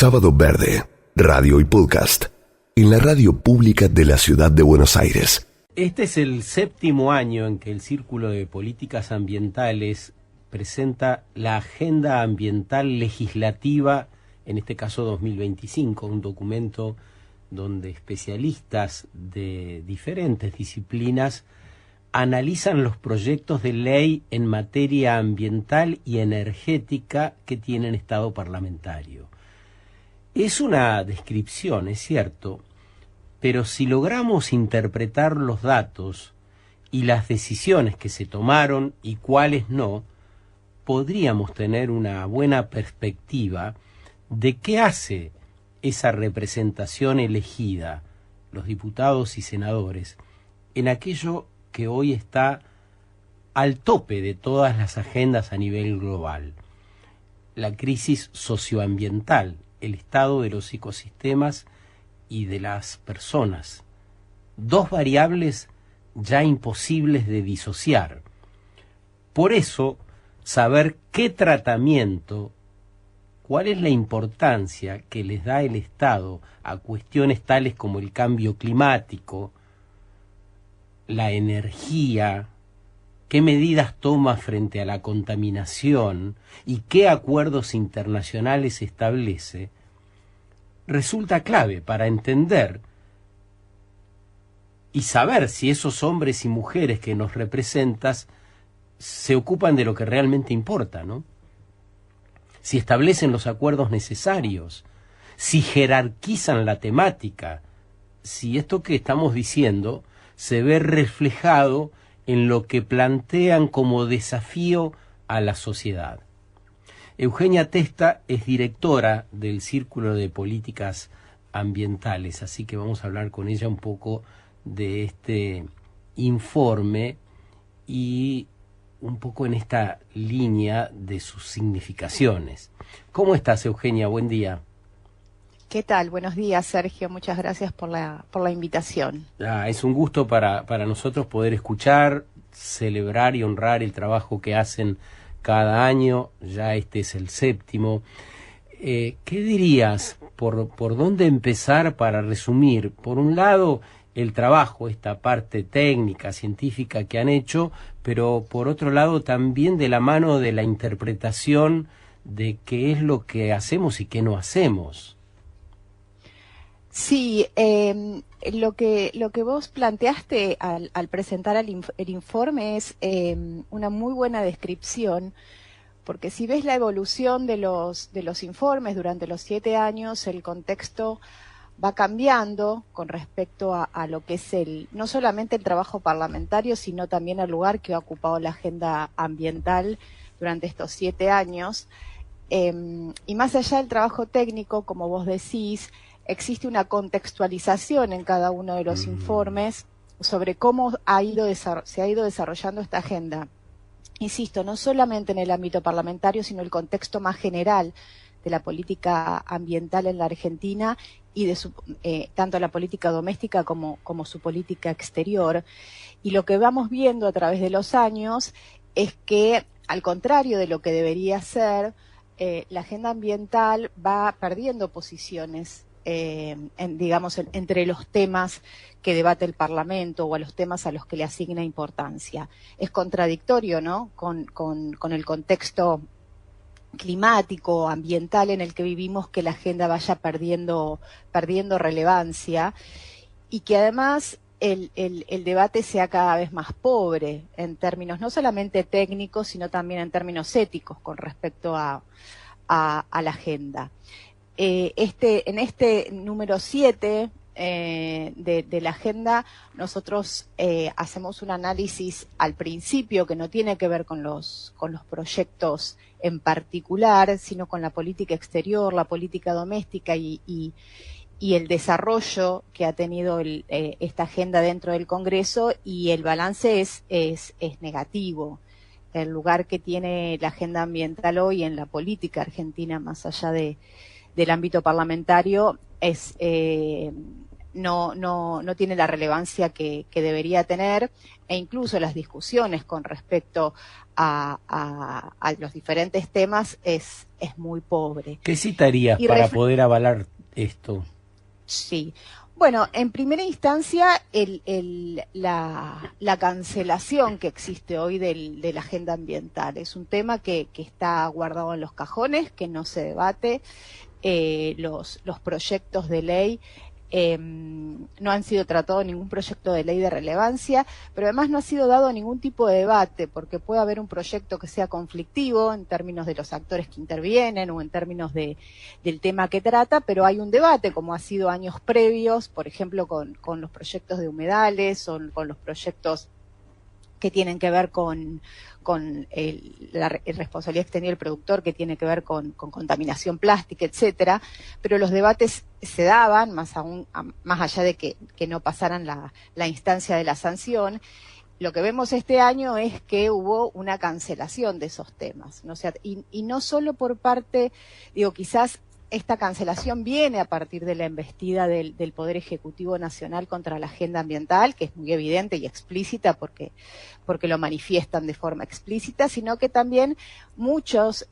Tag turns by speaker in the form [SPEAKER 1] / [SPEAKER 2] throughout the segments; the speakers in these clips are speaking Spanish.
[SPEAKER 1] Sábado Verde, radio y podcast, en la radio pública de la ciudad de Buenos Aires.
[SPEAKER 2] Este es el 7º año en que el Círculo de Políticas Ambientales presenta la Agenda Ambiental Legislativa, en este caso 2025, un documento donde especialistas de diferentes disciplinas analizan los proyectos de ley en materia ambiental y energética que tienen estado parlamentario. Es una descripción, es cierto, pero si logramos interpretar los datos y las decisiones que se tomaron y cuáles no, podríamos tener una buena perspectiva de qué hace esa representación elegida, los diputados y senadores, en aquello que hoy está al tope de todas las agendas a nivel global: la crisis socioambiental, el estado de los ecosistemas y de las personas, dos variables ya imposibles de disociar. Por eso, saber qué tratamiento, cuál es la importancia que les da el Estado a cuestiones tales como el cambio climático, la energía, qué medidas toma frente a la contaminación y qué acuerdos internacionales establece, resulta clave para entender y saber si esos hombres y mujeres que nos representas se ocupan de lo que realmente importa, ¿no? Si establecen los acuerdos necesarios, si jerarquizan la temática, si esto que estamos diciendo se ve reflejado en lo que plantean como desafío a la sociedad. Eugenia Testa es directora del Círculo de Políticas Ambientales, así que vamos a hablar con ella un poco de este informe y un poco en esta línea de sus significaciones. ¿Cómo estás, Eugenia? Buen día.
[SPEAKER 3] ¿Qué tal? Buenos días, Sergio. Muchas gracias por la invitación.
[SPEAKER 2] Es un gusto para nosotros poder escuchar, celebrar y honrar el trabajo que hacen cada año. Ya este es el 7º. ¿Qué dirías? ¿Por dónde empezar para resumir? Por un lado, el trabajo, esta parte técnica, científica que han hecho, pero por otro lado también de la mano de la interpretación de qué es lo que hacemos y qué no hacemos.
[SPEAKER 3] Sí, lo que vos planteaste al presentar el informe es una muy buena descripción, porque si ves la evolución de los informes durante los 7 años, el contexto va cambiando con respecto a lo que es no solamente el trabajo parlamentario, sino también el lugar que ha ocupado la agenda ambiental durante estos 7 años. Y más allá del trabajo técnico, como vos decís, existe una contextualización en cada uno de los informes sobre cómo se ha ido desarrollando esta agenda. Insisto, no solamente en el ámbito parlamentario, sino el contexto más general de la política ambiental en la Argentina y de tanto la política doméstica como su política exterior. Y lo que vamos viendo a través de los años es que, al contrario de lo que debería ser, la agenda ambiental va perdiendo posiciones entre los temas que debate el Parlamento o a los temas a los que le asigna importancia. Es contradictorio, ¿no?, con el contexto climático, ambiental en el que vivimos, que la agenda vaya perdiendo relevancia y que además el debate sea cada vez más pobre en términos no solamente técnicos, sino también en términos éticos con respecto a la agenda. En este número 7 de la agenda, nosotros hacemos un análisis al principio que no tiene que ver con los proyectos en particular, sino con la política exterior, la política doméstica y el desarrollo que ha tenido esta agenda dentro del Congreso, y el balance es negativo. El lugar que tiene la agenda ambiental hoy en la política argentina, más allá del ámbito parlamentario, no tiene la relevancia que debería tener, e incluso las discusiones con respecto a los diferentes temas es es muy pobre.
[SPEAKER 2] ¿Qué citarías para poder avalar esto?
[SPEAKER 3] Sí. Bueno, en primera instancia, la cancelación que existe hoy de la agenda ambiental es un tema que está guardado en los cajones, que no se debate. Los proyectos de ley no han sido tratados, ningún proyecto de ley de relevancia, pero además no ha sido dado ningún tipo de debate, porque puede haber un proyecto que sea conflictivo en términos de los actores que intervienen o en términos del tema que trata, pero hay un debate, como ha sido años previos, por ejemplo, con los proyectos de humedales o con los proyectos que tienen que ver con la responsabilidad extendida del productor, que tiene que ver con contaminación plástica, etcétera, pero los debates se daban, más allá de que no pasaran la instancia de la sanción. Lo que vemos este año es que hubo una cancelación de esos temas, ¿no? O sea, y no solo por parte, quizás esta cancelación viene a partir de la embestida del Poder Ejecutivo Nacional contra la agenda ambiental, que es muy evidente y explícita porque lo manifiestan de forma explícita, sino que también muchos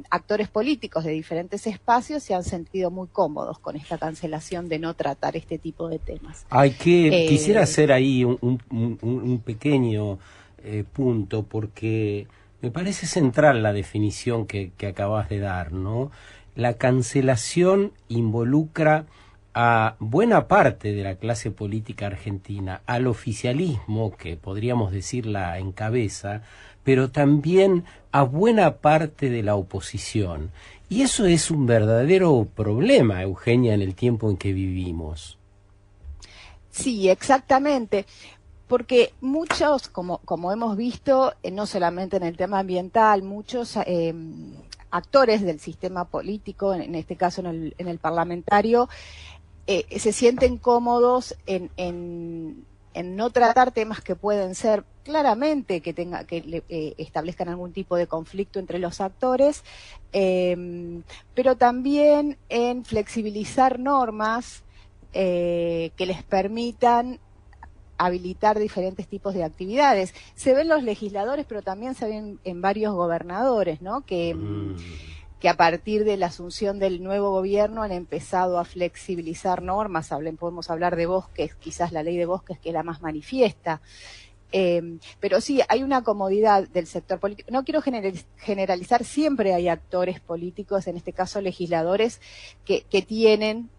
[SPEAKER 3] actores políticos de diferentes espacios se han sentido muy cómodos con esta cancelación de no tratar este tipo de temas.
[SPEAKER 2] Quisiera hacer ahí un pequeño punto, porque me parece central la definición que acabas de dar, ¿no? La cancelación involucra a buena parte de la clase política argentina, al oficialismo, que podríamos decir la encabeza, pero también a buena parte de la oposición. Y eso es un verdadero problema, Eugenia, en el tiempo en que vivimos.
[SPEAKER 3] Sí, exactamente. Porque muchos, como hemos visto, no solamente en el tema ambiental, muchos actores del sistema político, en este caso en el parlamentario, se sienten cómodos en no tratar temas que pueden ser claramente que establezcan algún tipo de conflicto entre los actores, pero también en flexibilizar normas que les permitan habilitar diferentes tipos de actividades. Se ven los legisladores, pero también se ven en varios gobernadores, ¿no? Que a partir de la asunción del nuevo gobierno han empezado a flexibilizar normas. Podemos hablar de bosques, quizás la ley de bosques, que es la más manifiesta. Pero sí, hay una comodidad del sector político. No quiero generalizar, siempre hay actores políticos, en este caso legisladores, que tienen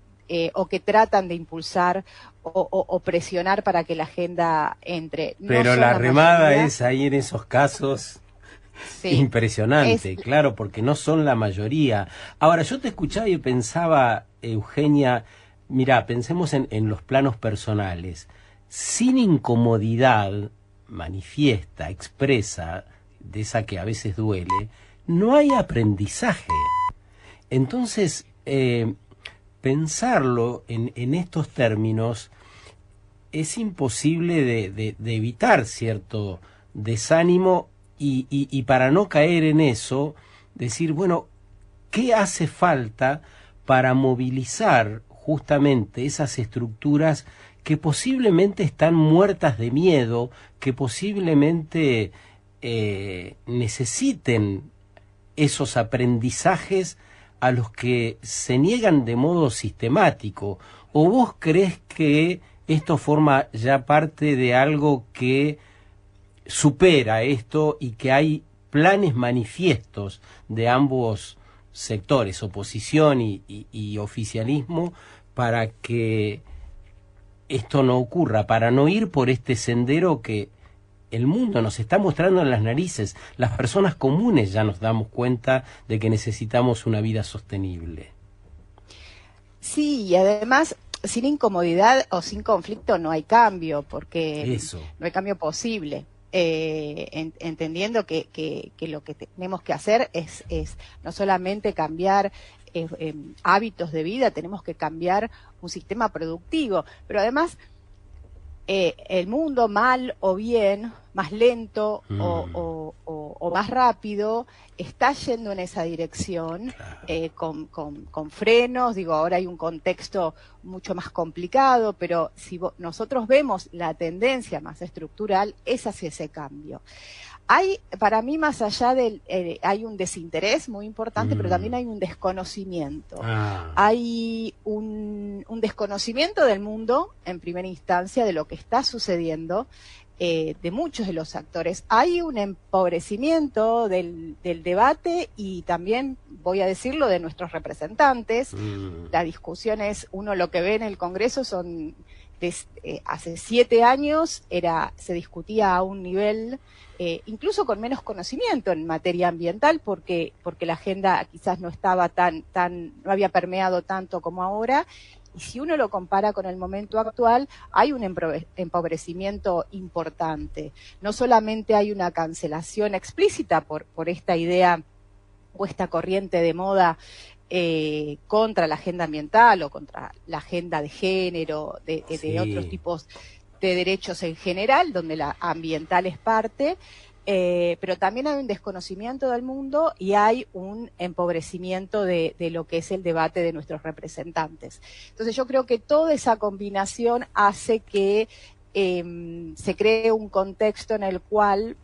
[SPEAKER 3] o que tratan de impulsar o presionar para que la agenda entre.
[SPEAKER 2] Pero la remada es ahí en esos casos impresionante, claro, porque no son la mayoría. Ahora, yo te escuchaba y pensaba, Eugenia, mira, pensemos en los planos personales. Sin incomodidad manifiesta, expresa, de esa que a veces duele, no hay aprendizaje. Entonces, pensarlo en estos términos es imposible de evitar cierto desánimo y para no caer en eso, decir, bueno, ¿qué hace falta para movilizar justamente esas estructuras que posiblemente están muertas de miedo, que posiblemente necesiten esos aprendizajes a los que se niegan de modo sistemático? ¿O vos crees que esto forma ya parte de algo que supera esto y que hay planes manifiestos de ambos sectores, oposición y oficialismo, para que esto no ocurra, para no ir por este sendero que el mundo nos está mostrando en las narices? Las personas comunes ya nos damos cuenta de que necesitamos una vida sostenible.
[SPEAKER 3] Sí, y además, sin incomodidad o sin conflicto no hay cambio, porque no hay cambio posible. Entendiendo que lo que tenemos que hacer es no solamente cambiar hábitos de vida, tenemos que cambiar un sistema productivo, pero además el mundo, mal o bien, más lento o o más rápido, está yendo en esa dirección, con frenos. Digo, ahora hay un contexto mucho más complicado, pero si nosotros vemos la tendencia más estructural, es hacia ese cambio. Hay, para mí, más allá del, hay un desinterés muy importante, pero también hay un desconocimiento. Hay un desconocimiento del mundo, en primera instancia, de lo que está sucediendo, de muchos de los actores. Hay un empobrecimiento del debate y también, voy a decirlo, de nuestros representantes. La discusión es, uno lo que ve en el Congreso son, hace 7 años se discutía a un nivel incluso con menos conocimiento en materia ambiental, porque la agenda quizás no estaba no había permeado tanto como ahora. Y si uno lo compara con el momento actual, hay un empobrecimiento importante. No solamente hay una cancelación explícita por esta idea o esta corriente de moda contra la agenda ambiental o contra la agenda de género, de otros tipos de derechos en general, donde la ambiental es parte, pero también hay un desconocimiento del mundo y hay un empobrecimiento de lo que es el debate de nuestros representantes. Entonces yo creo que toda esa combinación hace que se cree un contexto en el cual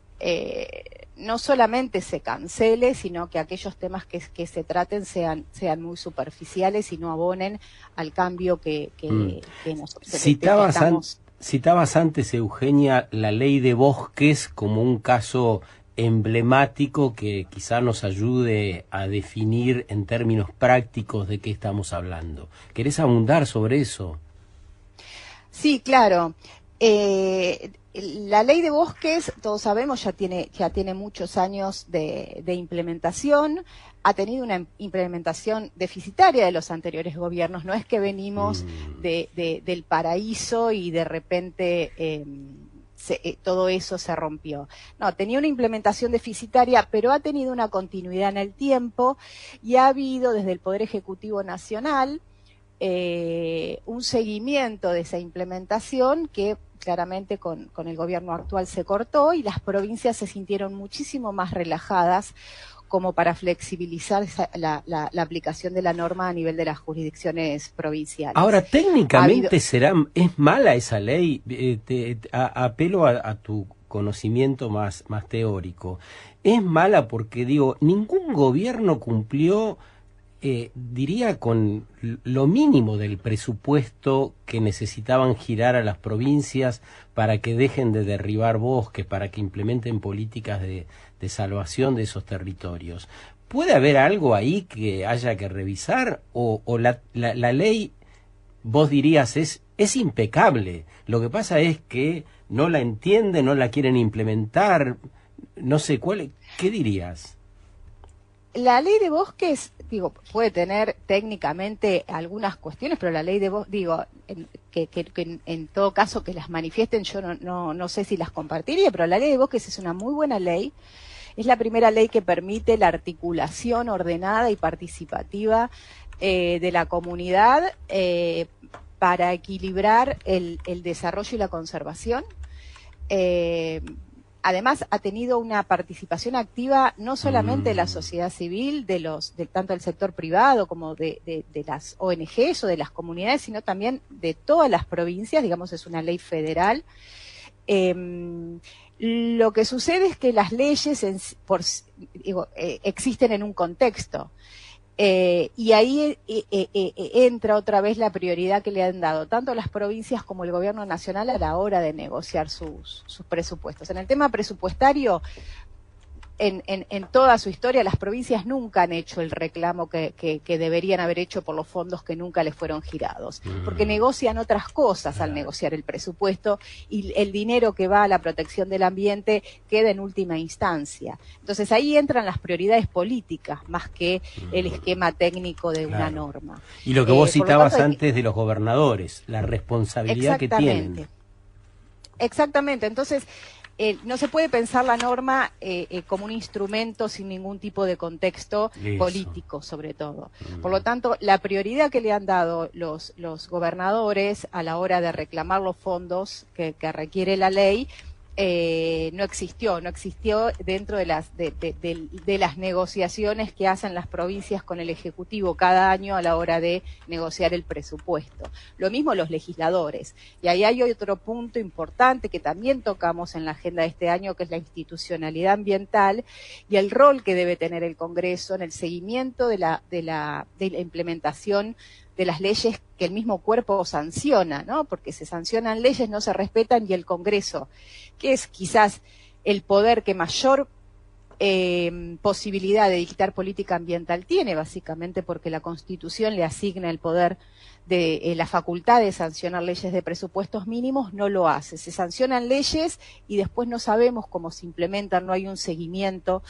[SPEAKER 3] no solamente se cancele, sino que aquellos temas que se traten sean muy superficiales y no abonen al cambio que nosotros estamos.
[SPEAKER 2] Citabas antes, Eugenia, la ley de bosques como un caso emblemático que quizá nos ayude a definir en términos prácticos de qué estamos hablando. ¿Querés abundar sobre eso?
[SPEAKER 3] Sí, claro. La ley de bosques, todos sabemos, ya tiene muchos años de implementación. Ha tenido una implementación deficitaria de los anteriores gobiernos. No es que venimos del paraíso y de repente todo eso se rompió. No, tenía una implementación deficitaria, pero ha tenido una continuidad en el tiempo y ha habido desde el Poder Ejecutivo Nacional un seguimiento de esa implementación que claramente con el gobierno actual se cortó y las provincias se sintieron muchísimo más relajadas como para flexibilizar la aplicación de la norma a nivel de las jurisdicciones provinciales.
[SPEAKER 2] Ahora, técnicamente ¿es mala esa ley? Apelo a tu conocimiento más teórico. Es mala porque, digo, ningún gobierno cumplió, diría, con lo mínimo del presupuesto que necesitaban girar a las provincias para que dejen de derribar bosques, para que implementen políticas de salvación de esos territorios. ¿Puede haber algo ahí que haya que revisar? ¿O la ley, vos dirías, es impecable? Lo que pasa es que no la entienden, no la quieren implementar. No sé, ¿qué dirías?
[SPEAKER 3] La ley de bosques, digo, puede tener técnicamente algunas cuestiones, pero la ley de bosques, digo, que en todo caso que las manifiesten, yo no sé si las compartiría, pero la ley de bosques es una muy buena ley. Es la primera ley que permite la articulación ordenada y participativa de la comunidad para equilibrar el desarrollo y la conservación. Además, ha tenido una participación activa no solamente de la sociedad civil, tanto del sector privado como de las ONGs o de las comunidades, sino también de todas las provincias. Digamos, es una ley federal. Lo que sucede es que las leyes existen en un contexto. Y ahí entra otra vez la prioridad que le han dado tanto las provincias como el gobierno nacional a la hora de negociar sus presupuestos. En el tema presupuestario, en toda su historia, las provincias nunca han hecho el reclamo que deberían haber hecho por los fondos que nunca les fueron girados, porque negocian otras cosas al negociar el presupuesto y el dinero que va a la protección del ambiente queda en última instancia. Entonces ahí entran las prioridades políticas más que el esquema técnico de una norma.
[SPEAKER 2] Y lo que vos citabas antes de los gobernadores, la responsabilidad que tienen.
[SPEAKER 3] Exactamente, entonces no se puede pensar la norma como un instrumento sin ningún tipo de contexto político, sobre todo. Por lo tanto, la prioridad que le han dado los gobernadores a la hora de reclamar los fondos que requiere la ley no existió dentro de las negociaciones que hacen las provincias con el Ejecutivo cada año a la hora de negociar el presupuesto. Lo mismo los legisladores. Y ahí hay otro punto importante que también tocamos en la agenda de este año, que es la institucionalidad ambiental y el rol que debe tener el Congreso en el seguimiento de la implementación de las leyes que el mismo cuerpo sanciona, ¿no? Porque se sancionan leyes, no se respetan, y el Congreso, que es quizás el poder que mayor posibilidad de dictar política ambiental tiene, básicamente porque la Constitución le asigna el poder de la facultad de sancionar leyes de presupuestos mínimos, no lo hace. Se sancionan leyes y después no sabemos cómo se implementan, no hay un seguimiento.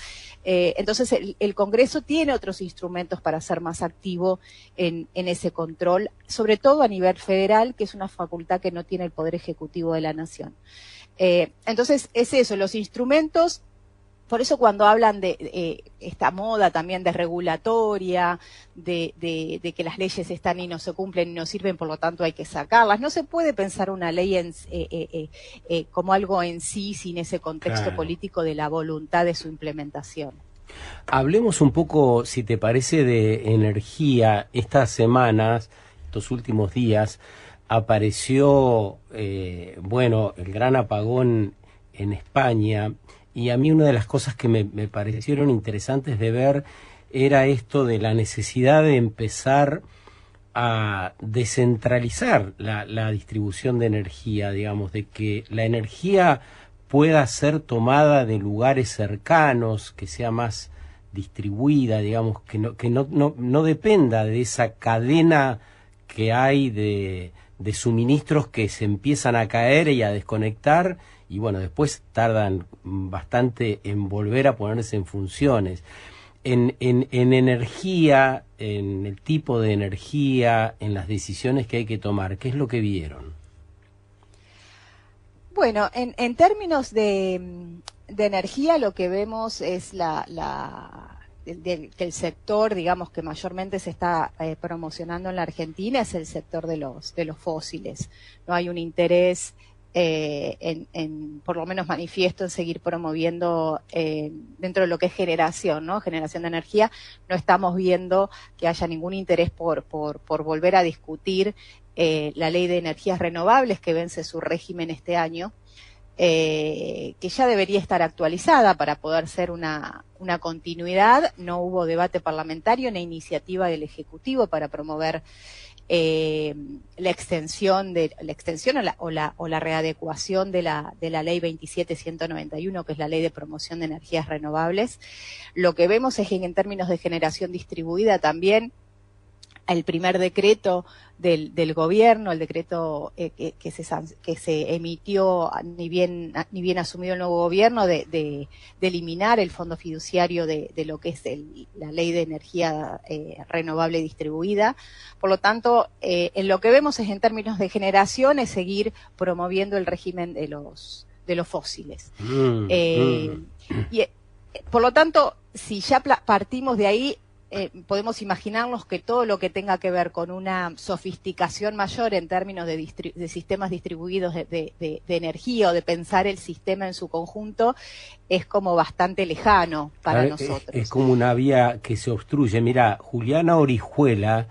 [SPEAKER 3] Entonces el Congreso tiene otros instrumentos para ser más activo en ese control, sobre todo a nivel federal, que es una facultad que no tiene el Poder Ejecutivo de la Nación. Entonces es eso, los instrumentos. Por eso cuando hablan de esta moda también de regulatoria, de que las leyes están y no se cumplen y no sirven, por lo tanto hay que sacarlas, no se puede pensar una ley como algo en sí sin ese contexto político de la voluntad de su implementación.
[SPEAKER 2] Hablemos un poco, si te parece, de energía. Estas semanas, estos últimos días, apareció, el gran apagón en España. Y a mí una de las cosas que me parecieron interesantes de ver era esto de la necesidad de empezar a descentralizar la distribución de energía, digamos, de que la energía pueda ser tomada de lugares cercanos, que sea más distribuida, digamos, que no dependa de esa cadena que hay de suministros que se empiezan a caer y a desconectar, y bueno, después tardan bastante en volver a ponerse en funciones. En energía, en el tipo de energía, en las decisiones que hay que tomar, ¿qué es lo que vieron?
[SPEAKER 3] Bueno, en términos de energía, lo que vemos es que el sector, digamos, que mayormente se está promocionando en la Argentina es el sector de los fósiles. No hay un interés por lo menos manifiesto, en seguir promoviendo dentro de lo que es generación, ¿no? Generación de energía. No estamos viendo que haya ningún interés por volver a discutir la ley de energías renovables, que vence su régimen este año, que ya debería estar actualizada para poder ser una continuidad. No hubo debate parlamentario ni iniciativa del Ejecutivo para promover la extensión o la readecuación de la ley 27191, que es la ley de promoción de energías renovables. Lo que vemos es que en términos de generación distribuida también el primer decreto del gobierno, el decreto que se emitió ni bien asumido el nuevo gobierno, de eliminar el fondo fiduciario de lo que es la ley de energía renovable distribuida. Por lo tanto, en lo que vemos es, en términos de generación, es seguir promoviendo el régimen de los fósiles. Y por lo tanto, si ya partimos de ahí, podemos imaginarnos que todo lo que tenga que ver con una sofisticación mayor en términos de sistemas distribuidos de energía, o de pensar el sistema en su conjunto, es como bastante lejano para nosotros.
[SPEAKER 2] Es como una vía que se obstruye. Mira, Juliana Orijuela,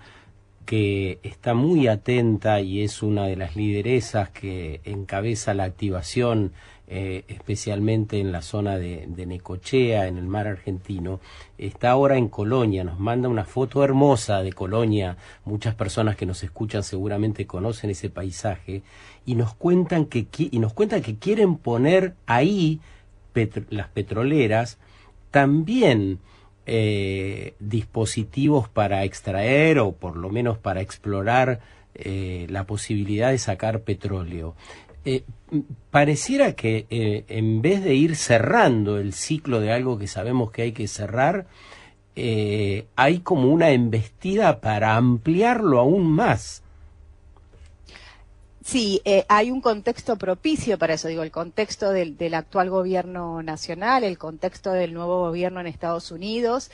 [SPEAKER 2] que está muy atenta y es una de las lideresas que encabeza la activación, especialmente en la zona de Necochea, en el mar argentino, está ahora en Colonia. Nos manda una foto hermosa de Colonia. Muchas personas que nos escuchan seguramente conocen ese paisaje, y nos cuentan que quieren poner ahí las petroleras también dispositivos para extraer, o por lo menos para explorar la posibilidad de sacar petróleo. Pareciera que en vez de ir cerrando el ciclo de algo que sabemos que hay que cerrar, hay como una embestida para ampliarlo aún más.
[SPEAKER 3] Sí, hay un contexto propicio para eso, digo, el contexto del actual gobierno nacional, el contexto del nuevo gobierno en Estados Unidos.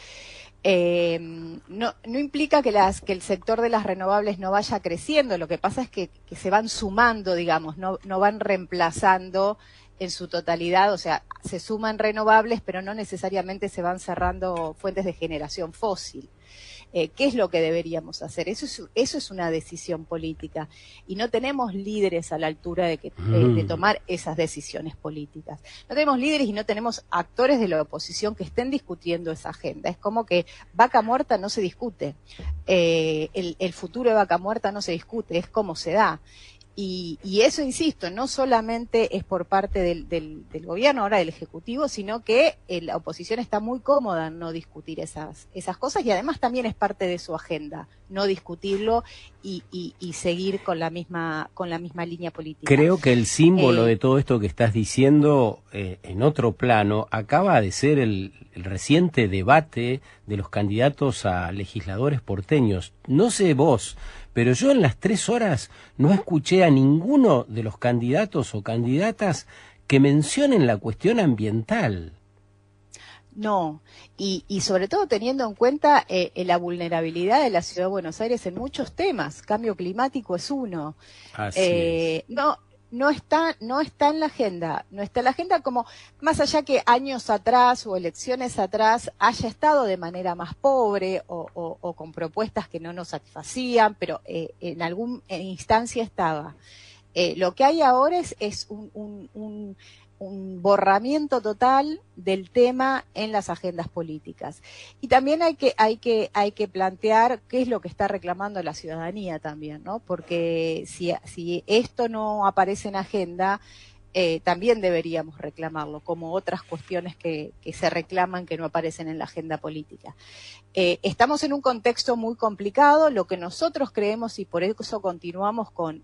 [SPEAKER 3] No implica que el sector de las renovables no vaya creciendo. Lo que pasa es que se van sumando, digamos, no van reemplazando en su totalidad, o sea, se suman renovables, pero no necesariamente se van cerrando fuentes de generación fósil. ¿Qué es lo que deberíamos hacer? Eso es una decisión política y no tenemos líderes a la altura de tomar esas decisiones políticas. No tenemos líderes y no tenemos actores de la oposición que estén discutiendo esa agenda. Es como que Vaca Muerta no se discute, el futuro de Vaca Muerta no se discute, es cómo se da. Y eso, insisto, no solamente es por parte del gobierno, ahora del Ejecutivo, sino que la oposición está muy cómoda en no discutir esas cosas y además también es parte de su agenda, no discutirlo y seguir con la misma línea política.
[SPEAKER 2] Creo que el símbolo de todo esto que estás diciendo, en otro plano, acaba de ser el reciente debate de los candidatos a legisladores porteños. No sé vos, pero yo en las 3 horas no escuché a ninguno de los candidatos o candidatas que mencionen la cuestión ambiental.
[SPEAKER 3] No, y sobre todo teniendo en cuenta la vulnerabilidad de la Ciudad de Buenos Aires en muchos temas. Cambio climático es uno.
[SPEAKER 2] Así es.
[SPEAKER 3] No está en la agenda, no está en la agenda, como más allá que años atrás o elecciones atrás haya estado de manera más pobre o con propuestas que no nos satisfacían, pero en alguna instancia estaba. Lo que hay ahora es un borramiento total del tema en las agendas políticas. Y también hay que plantear qué es lo que está reclamando la ciudadanía también, ¿no? Porque si esto no aparece en agenda, también deberíamos reclamarlo, como otras cuestiones que se reclaman que no aparecen en la agenda política. Estamos en un contexto muy complicado, lo que nosotros creemos, y por eso continuamos con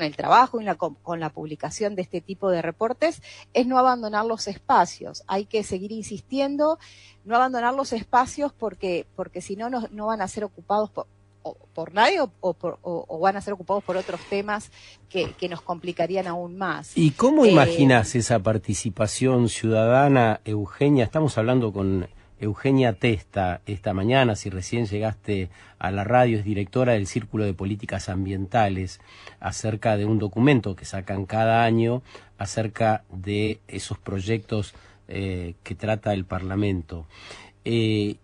[SPEAKER 3] el trabajo y con la publicación de este tipo de reportes, es no abandonar los espacios. Hay que seguir insistiendo, no abandonar los espacios porque si no, no van a ser ocupados por nadie o van a ser ocupados por otros temas que nos complicarían aún más.
[SPEAKER 2] ¿Y cómo imaginás esa participación ciudadana, Eugenia? Estamos hablando con Eugenia Testa esta mañana, si recién llegaste a la radio, es directora del Círculo de Políticas Ambientales, acerca de un documento que sacan cada año acerca de esos proyectos que trata el Parlamento. Y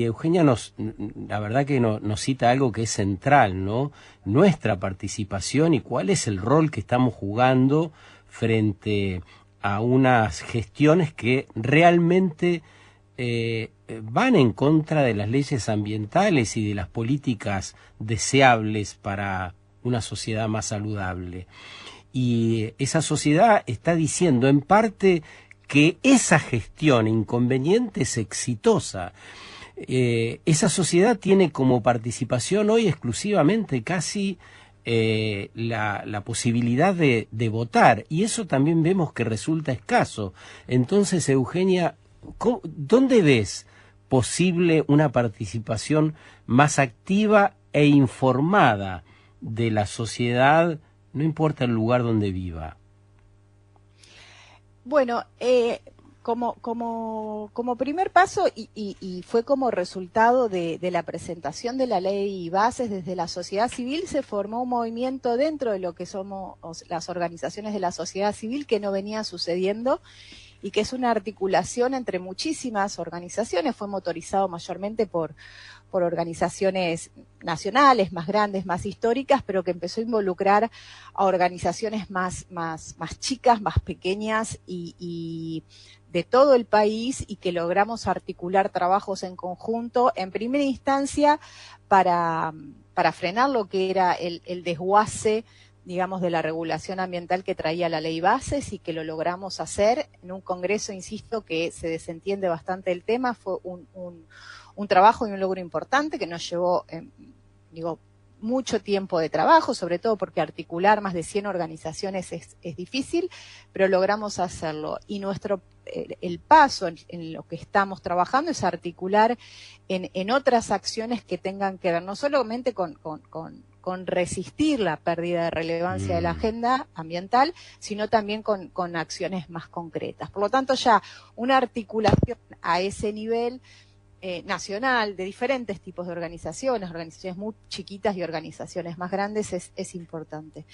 [SPEAKER 2] Eugenia la verdad que nos cita algo que es central, ¿no? Nuestra participación y cuál es el rol que estamos jugando frente a unas gestiones que realmente van en contra de las leyes ambientales y de las políticas deseables para una sociedad más saludable. Y esa sociedad está diciendo en parte que esa gestión inconveniente es exitosa. Esa sociedad tiene como participación hoy exclusivamente casi la posibilidad de votar, y eso también vemos que resulta escaso. Entonces, Eugenia, ¿dónde ves posible una participación más activa e informada de la sociedad, no importa el lugar donde viva?
[SPEAKER 3] Bueno, como primer paso y fue como resultado de la presentación de la ley bases desde la sociedad civil, se formó un movimiento dentro de lo que somos las organizaciones de la sociedad civil que no venía sucediendo y que es una articulación entre muchísimas organizaciones. Fue motorizado mayormente por organizaciones nacionales, más grandes, más históricas, pero que empezó a involucrar a organizaciones más chicas, más pequeñas y de todo el país, y que logramos articular trabajos en conjunto, en primera instancia, para frenar lo que era el desguace, digamos, de la regulación ambiental que traía la ley bases, y que lo logramos hacer en un congreso, insisto, que se desentiende bastante del tema. Fue un trabajo y un logro importante que nos llevó, mucho tiempo de trabajo, sobre todo porque articular más de 100 organizaciones es difícil, pero logramos hacerlo. Y el paso en lo que estamos trabajando es articular en otras acciones que tengan que ver no solamente con resistir la pérdida de relevancia de la agenda ambiental, sino también con acciones más concretas. Por lo tanto, ya una articulación a ese nivel nacional de diferentes tipos de organizaciones muy chiquitas y organizaciones más grandes es importante.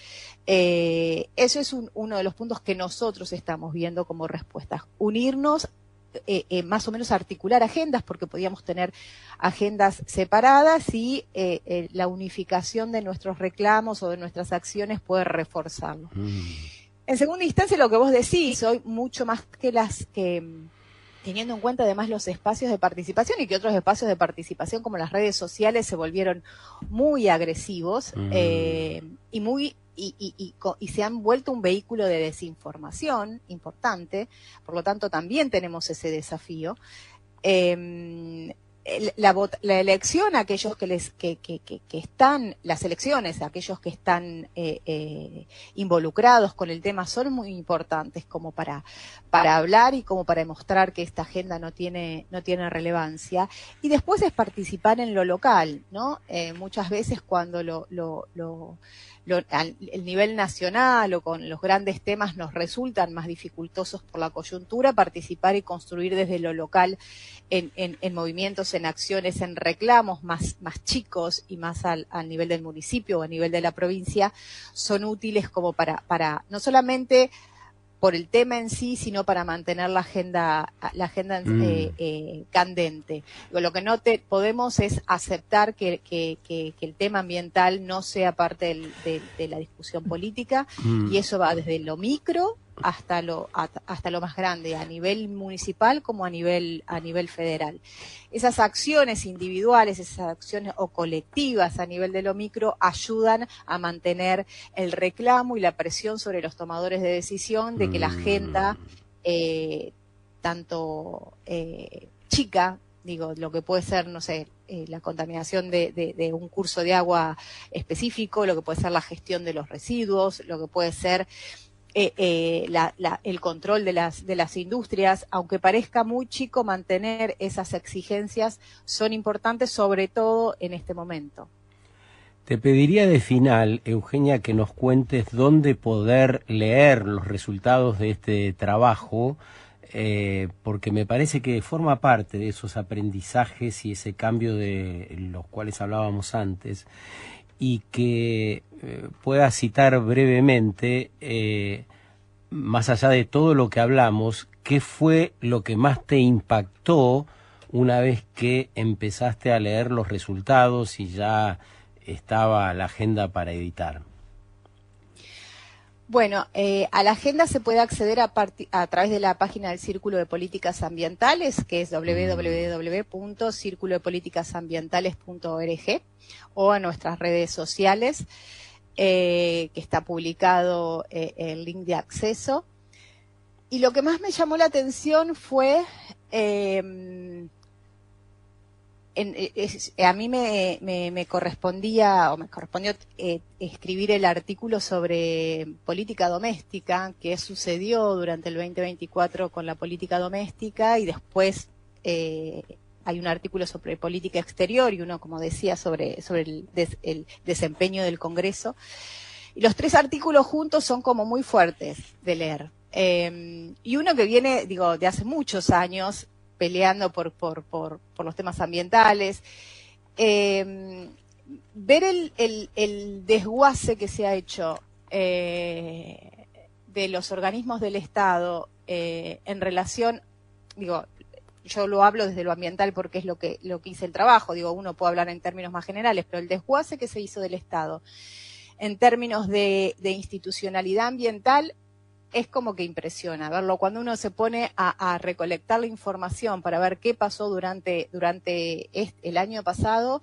[SPEAKER 3] Eso es uno de los puntos que nosotros estamos viendo como respuestas. Unirnos, más o menos articular agendas, porque podíamos tener agendas separadas y la unificación de nuestros reclamos o de nuestras acciones puede reforzarlo. En segunda instancia, lo que vos decís, hoy mucho más que teniendo en cuenta además los espacios de participación y que otros espacios de participación como las redes sociales se volvieron muy agresivos y se han vuelto un vehículo de desinformación importante, por lo tanto también tenemos ese desafío. La elección, aquellos que están, las elecciones, aquellos que están involucrados con el tema son muy importantes como para hablar y como para demostrar que esta agenda no tiene relevancia. Y después es participar en lo local, ¿no? Muchas veces cuando el nivel nacional o con los grandes temas nos resultan más dificultosos por la coyuntura, participar y construir desde lo local en movimientos, en acciones, en reclamos más chicos y más al nivel del municipio o a nivel de la provincia, son útiles como para no solamente por el tema en sí, sino para mantener la agenda candente. Lo que no podemos es aceptar que el tema ambiental no sea parte de la discusión política, y eso va desde lo micro hasta lo más grande, a nivel municipal como a nivel federal. Esas acciones individuales, esas acciones o colectivas a nivel de lo micro ayudan a mantener el reclamo y la presión sobre los tomadores de decisión de que la agenda, tanto chica, digo, lo que puede ser, no sé, la contaminación de un curso de agua específico, lo que puede ser la gestión de los residuos, lo que puede ser el control de las industrias, aunque parezca muy chico, mantener esas exigencias son importantes, sobre todo en este momento.
[SPEAKER 2] Te pediría de final, Eugenia, que nos cuentes dónde poder leer los resultados de este trabajo, porque me parece que forma parte de esos aprendizajes y ese cambio de los cuales hablábamos antes, y que pueda citar brevemente, más allá de todo lo que hablamos, ¿qué fue lo que más te impactó una vez que empezaste a leer los resultados y ya estaba la agenda para editar?
[SPEAKER 3] Bueno, a la agenda se puede acceder a través de la página del Círculo de Políticas Ambientales, que es www.circulodepoliticasambientales.org, o a nuestras redes sociales, que está publicado el link de acceso. Y lo que más me llamó la atención fue, a mí me correspondió escribir el artículo sobre política doméstica, que sucedió durante el 2024 con la política doméstica, y después hay un artículo sobre política exterior y uno, como decía, sobre el desempeño del Congreso. Y los tres artículos juntos son como muy fuertes de leer. Y uno que viene, de hace muchos años, peleando por los temas ambientales, ver el desguace que se ha hecho de los organismos del Estado en relación, yo lo hablo desde lo ambiental porque es lo que hice el trabajo, uno puede hablar en términos más generales, pero el desguace que se hizo del Estado en términos de institucionalidad ambiental es como que impresiona verlo. Cuando uno se pone a recolectar la información para ver qué pasó durante el año pasado,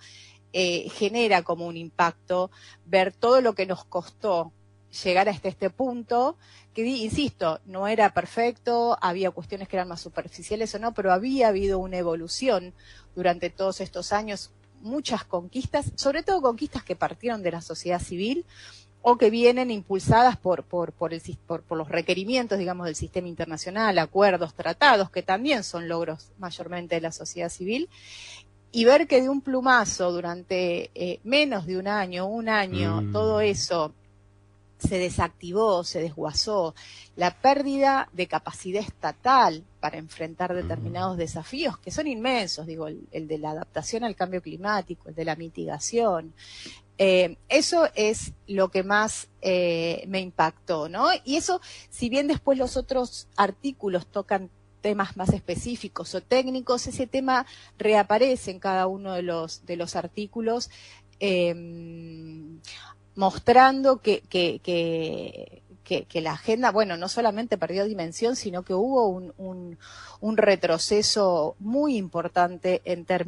[SPEAKER 3] genera como un impacto ver todo lo que nos costó llegar hasta este punto, que insisto, no era perfecto, había cuestiones que eran más superficiales o no, pero había habido una evolución durante todos estos años, muchas conquistas, sobre todo conquistas que partieron de la sociedad civil, o que vienen impulsadas por los requerimientos, del sistema internacional, acuerdos, tratados, que también son logros mayormente de la sociedad civil, y ver que de un plumazo durante menos de un año, todo eso se desactivó, se desguazó, la pérdida de capacidad estatal para enfrentar determinados desafíos que son inmensos, digo, el de la adaptación al cambio climático, el de la mitigación. Eso es lo que más me impactó, ¿no? Y eso, si bien después los otros artículos tocan temas más específicos o técnicos, ese tema reaparece en cada uno de los artículos, mostrando que la agenda, bueno, no solamente perdió dimensión, sino que hubo un retroceso muy importante en términos